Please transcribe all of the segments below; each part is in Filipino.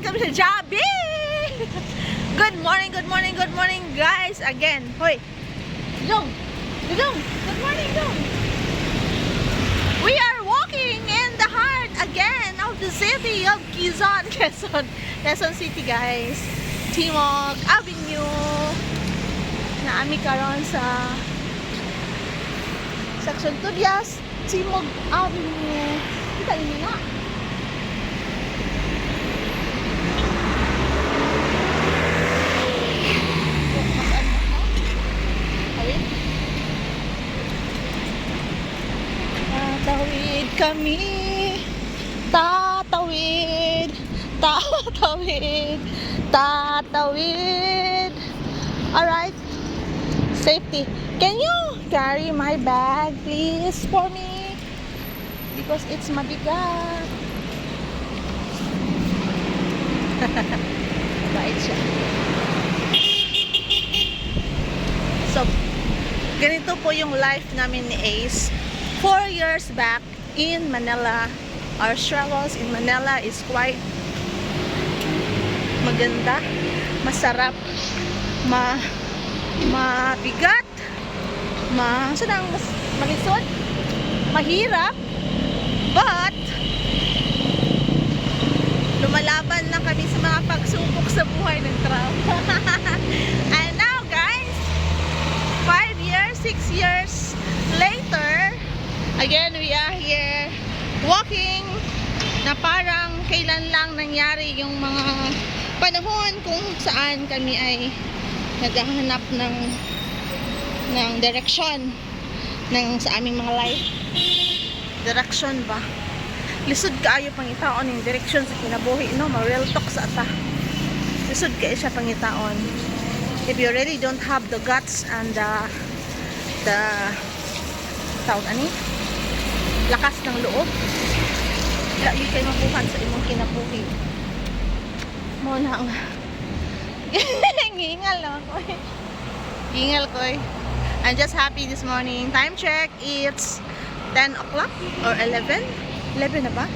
kami sa Jabi! Good morning, good morning, good morning guys! Again, hoy! Dong! Dong! Good morning, Dong! We are walking in the heart again of the city of Quezon City guys. Timog Avenue. Naami karon sa Section Tudyas, Timog Avenue. Kita ini nga. Tatawid kami. Tatawid. Tatawid. Tatawid. Alright. Safety. Can you carry my bag please for me? Because it's mabigat. Bait siya. So, ganito po yung life namin ni Ace. 4 years back in Manila. Our struggles in Manila is quite maganda, masarap, mabigat, malisod, mahirap, but lumalaban lang kami sa mga pagsubok sa buhay ng trabaho. And now guys, 5 years, 6 years later, again we are here walking na parang kailan lang nangyari yung mga panahon kung saan kami ay naghahanap ng direksyon sa aming mga life. Direksyon ba? Lisod kaayo pangitaon yung direksyon sa kinabuhi, no? Ma-real talk sa ata. Lisod kaayo siya pangitaon. If you really don't have the guts and the tawag ani? Lakas ng loob, wala yun kayo mabuhan sa imong kinabuhi. Mo na nga. Gingal naman ko eh. Gingal ko eh. I'm just happy this morning. Time check, it's 10 o'clock or 11. 11 na ba?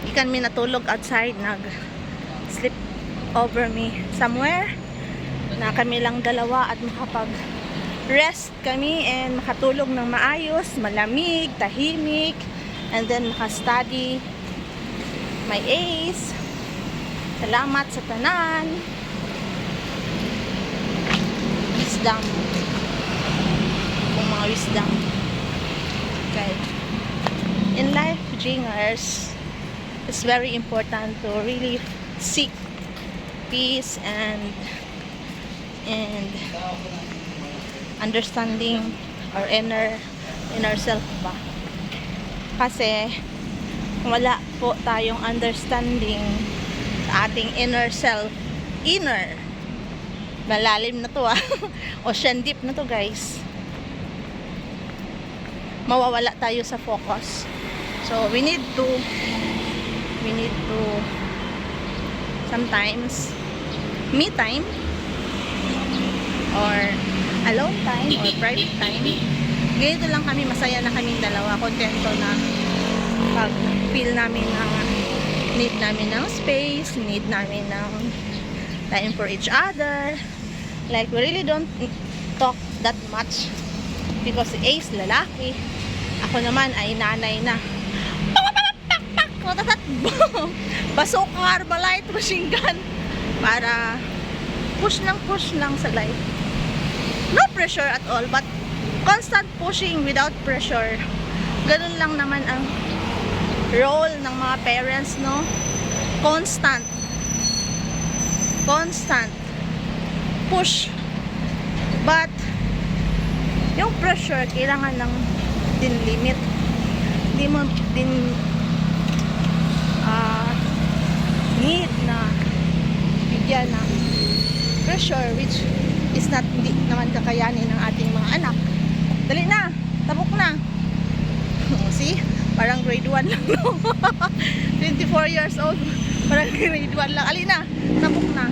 Ikan mi natulog outside, nag-sleep over me somewhere. Na kami lang dalawa at makapag-rest kami and makatulog ng maayos, malamig, tahimik, and then makastudy my Ace. Salamat sa tanan. Wisdom. Kung mga wisdom. Okay. In life, Jingers, it's very important to really seek peace and understanding our inner self ba. Kasi kung wala po tayong understanding sa ating inner self, malalim na to ocean deep na to guys, mawawala tayo sa focus. So we need to sometimes me time or alone time or private time. Ganito lang kami, masaya na kaming dalawa, kontento na pag feel namin na need namin ng space, need namin ng time for each other. Like we really don't talk that much because si Ace lalaki, ako naman ay nanay na. Bazooka, Arbalite, machine gun para push lang sa life. No pressure at all, but constant pushing without pressure. Ganun lang naman ang role ng mga parents, no? Constant push, but yung pressure kailangan ng din limit. Hindi mo din need na bigyan ng pressure which is not, hindi naman kakayanin ng ating mga anak. Dali na, tabok na. See? Parang grade 1 lang, no? 24 years old, parang grade 1 lang. Ali na, tabok na.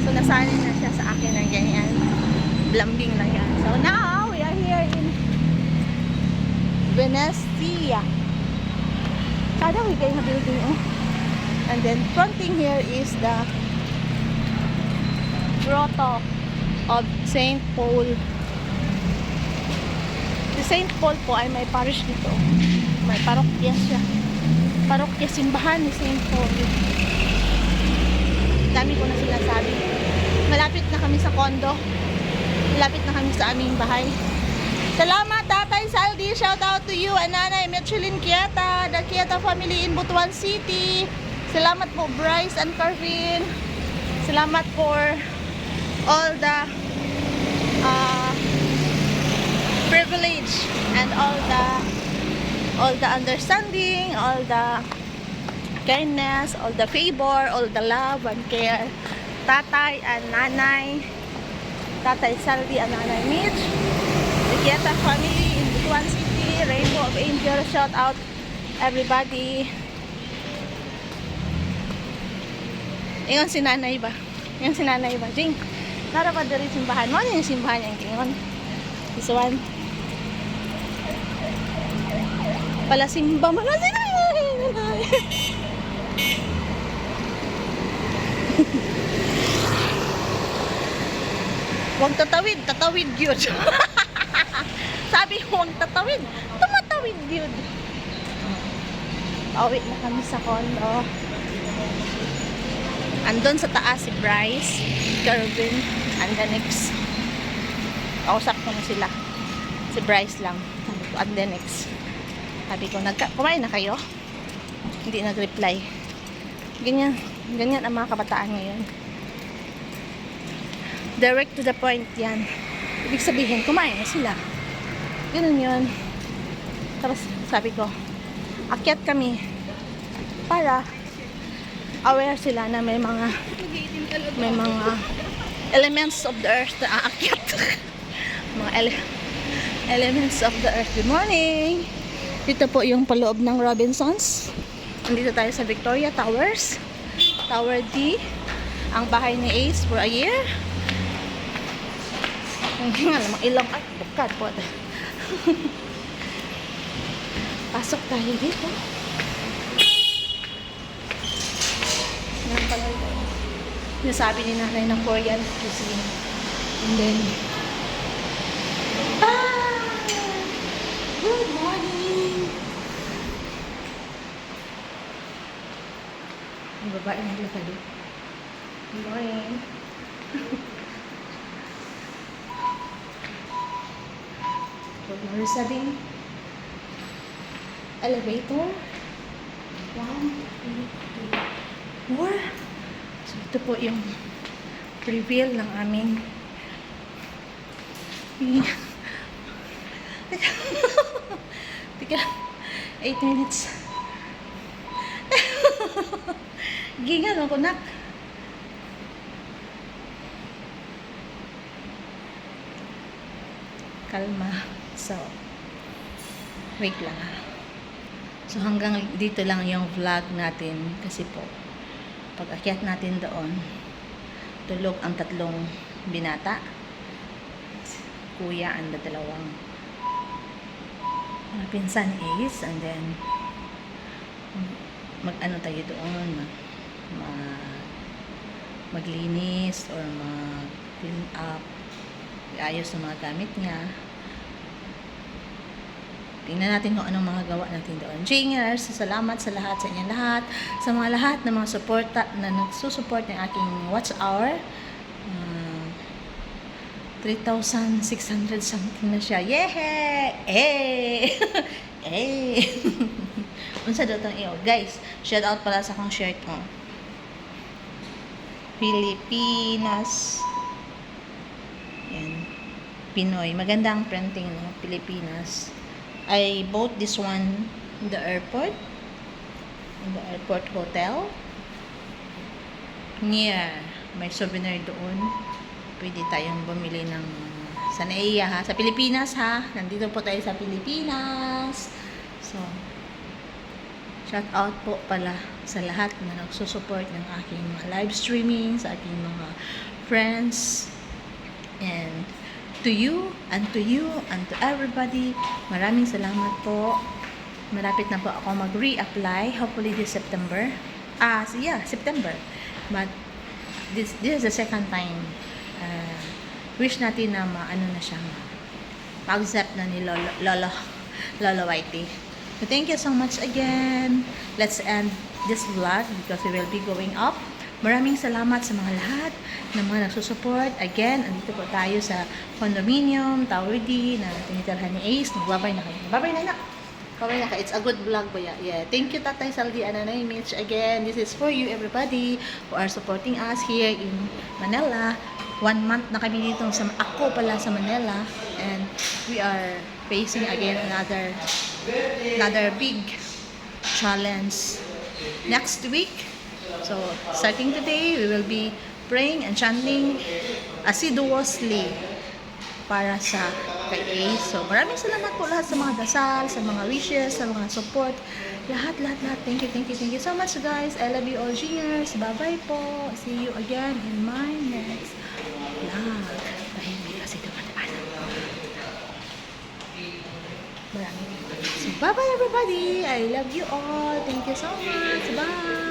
So nasanay na siya sa akin ng ganyan. Blambing na yan. So now we are here in Venecia. Kada we kayo na building, oh. And then fronting here is the grotto of Saint Paul. Si Saint Paul po ay may parish dito. May parokya siya. Parokya simbahan ni Saint Paul. Dami ko na sinasabi. Malapit na kami sa condo. Malapit na kami sa aming bahay. Salamat Tatay Saldi. Shout out to you and Nanay Michelin Kieta, the Kieta family in Butuan City. Salamat po Bryce and Carvin. Salamat for all the privilege and all the understanding, all the kindness, all the favor, all the love and care. Tatay and Nanay, Tatay Saldi and Nanay Mitch, the Kieta family in Butuan City, Rainbow of Angels, shout out everybody. Ingon si Nanay ba? Yung si Nanay ba? Jing, nara pa dali simbahan mo? Ano yung simbahan niya? Ingon. This one. Pala simba mo na si Nanay. Huwag tatawid, tatawid yun. Sabi ko, huwag tatawid, tumatawid yun. Pauwi na kami sa condo. Andun sa taas si Bryce, Kervin, and the next. Kausap ko na sila. Si Bryce lang. And the next. Sabi ko, kumain na kayo? Hindi nag-reply. Ganyan ang mga kabataan ngayon. Direct to the point yan. Ibig sabihin, kumain na sila. Ganun yun. Tapos sabi ko, akyat kami para aware sila na may mga elements of the earth na aakyat. Mga elements of the earth. Good morning! Dito po yung paloob ng Robinsons. Nandito tayo sa Victoria Towers. Tower D. Ang bahay ni Ace for a year. Hindi nga namang ilang. Ay, bukat po. Pasok tayo dito. Yan pala yung sabi ni Nanay ng Korean cuisine. And then, good morning! Ang babae naglakad eh. Good morning! Huwag na resabing elevator. 1, 2, 3, 4. So, ito po yung reveal ng aming Tika 8 minutes. Gingan ako nak. Kalma. So, wait lang ha. So, hanggang dito lang yung vlog natin kasi po, pag akyat natin doon, tulog ang 3 binata, kuya and dalawang pinsan Ace, and then mag-ano tayo doon, maglinis or mag-clean up, iayos ng mga gamit niya. Tingnan natin kung anong mga gawa natin doon. Jingers, salamat sa lahat, sa inyo lahat, sa mga lahat ng mga suporta na nagsusupport ng aking watch hour. 3,600 something na siya. Yehey! Eh! Eh! Unsa daw itong iyo? Guys, shout out pala sa akong shirt ko. Pilipinas. Yan. Pinoy. Magandang printing, no? Pilipinas. I bought this one in the airport. In the airport hotel. Near. May souvenir doon. Pwede tayong bumili ng sa NAIA ha. Sa Pilipinas ha. Nandito po tayo sa Pilipinas. So, shout out po pala sa lahat na nagsusupport ng aking mga live streaming, sa aking mga friends. And to you, and to everybody, maraming salamat po. Malapit na po ako mag-reapply. Hopefully this September. Yeah, September. But this is the second time. Wish natin na maano na siya, ma-accept na ni Lolo Whitey. So thank you so much again. Let's end this vlog because we will be going up. Maraming salamat sa mga lahat ng mga nagsusupport. Again, andito po tayo sa condominium, Tower D, na tinitirhan ni Ace. Nagbabay na kayo. Babay na. Babay na ka. It's a good vlog ba ya? Yeah. Thank you, Tatay Saldi and Nanay Mitch. Again, this is for you, everybody who are supporting us here in Manila. 1 month na kami dito ako pala sa Manila, and we are facing again another big challenge next week. So starting today, we will be praying and chanting assiduously para sa kay Ace. So maraming salamat po lahat sa mga dasal, sa mga wishes, sa mga support, lahat. Thank you so much, guys. I love you all, Genius. Bye bye po. See you again in my next vlog. Tahimik kasi dumadaan. Maraming. So bye bye, everybody. I love you all. Thank you so much. Bye.